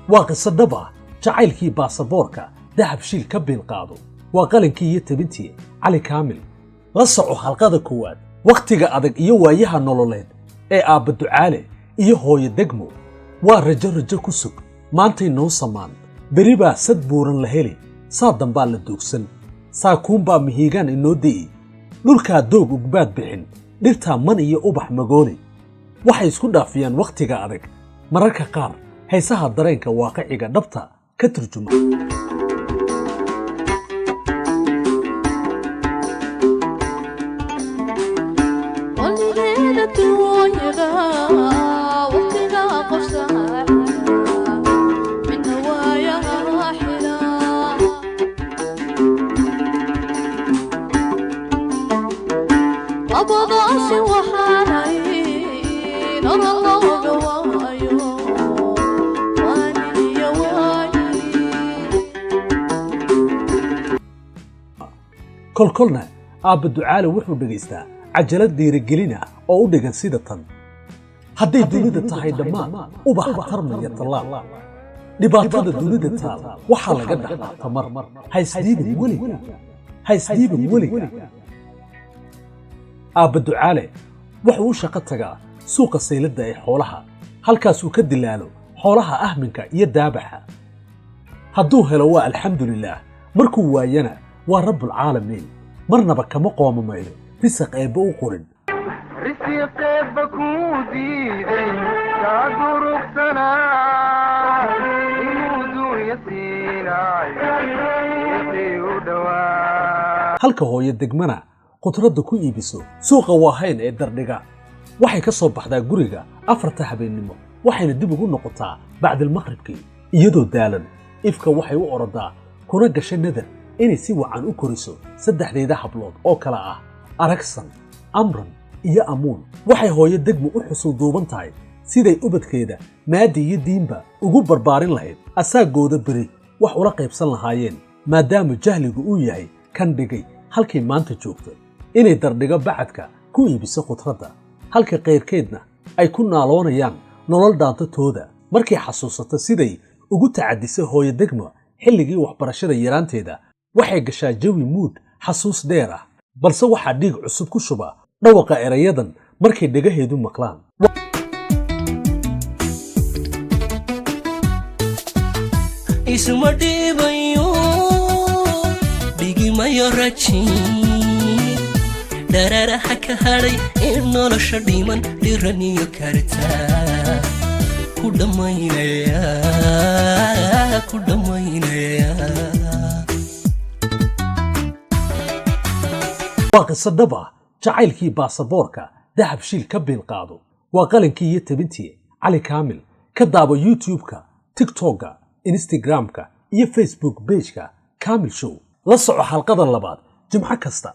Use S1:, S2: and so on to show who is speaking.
S1: وقصة دبا جعيل كي باسبوركا دهب شيل كبين قادو وقالن كي يتبنتي علي كامل لصعو حلقة كواد وقتيغا أدق إيو وايها نولولين آب دعالي إيو هوي دقمو رجل كسوك مانتي نو سمان بريبا سد بورن لهيلي صادن بالدوكسن ساكومبا مهيغان إنو دي نولكا دوغ وقباد بحن dhirta man iyo ubax magooli waxay isku dhaafiyaan waqtiga adag mararka qaar haysaha dareenka waaqiciga dhabta ka turjuma كلنا آب الدعاء وحنا دقيستا عجلات ديرجلنا أو دقن سيدة هدي دولدة تهاي دماء وبحر ترمي يطلع لباطل دولدة تال وحلا قد تمر هاي سديب ولي آب الدعاء وحو شقتها سوق السيلدة حولها هالكاسو كدلالو حولها أهمنك يدابحها هدوها لو الحمد لله مركو واينا ورب العالمين مرنا بك مقوم مايلو رزق ايبو قرن
S2: رزق ايبكو ديدي كادو رختنا يمودو يسينا يسيو دوا
S1: halka hooyo degmana qudrada ku iibiso suuqa waahayn ee dardhiga waxay ka soo baxdaa guriga afarta habeenimo waxayna dib ugu noqotaa bacda maqribkii iyadoo daalan ifka waxay u oradaa kuna gashay nadar inay si wacan u koriso saddexdeeda hablood oo kala ah aragsan amran iyo amuun waxay hooyo degmo u xusul duuban tahay siday ubadkeeda maadi iyo diinba ugu barbaarin lahayd asaagooda beri wax ula qaybsan lahaayeen maadaama jahligu uu yahay kan dhigay halkay maanta joogto inay dardhigo bacadka ku iibiso khudradda halka qayrkeedna ay ku naaloonayaan nolol dhaantatooda markay xasuusato siday ugu tacadisay hooyo degmo xilligii waxbarashada yaraanteeda waxay gashaa jawi mood xasuus dheer ah balse waxaa dhiig cusub ku shuba dhawaqa erayadan markay dhagaheedu maqlaan
S3: isma dhibayo dhigimayo rajiin dhararaha ka hadhay in nolosha dhiman dhiraniyo kartaa ku dhammaynaya
S1: وقصة دبا جعيل كي باسبوركا دهب شيل كبين قادو وقالن كي يتبنتي علي كامل كدابو يوتيوبكا تيك توكا انستغرامكا iyo Facebook page-ka Kamil Show la soco xalqadan labaad jimca kasta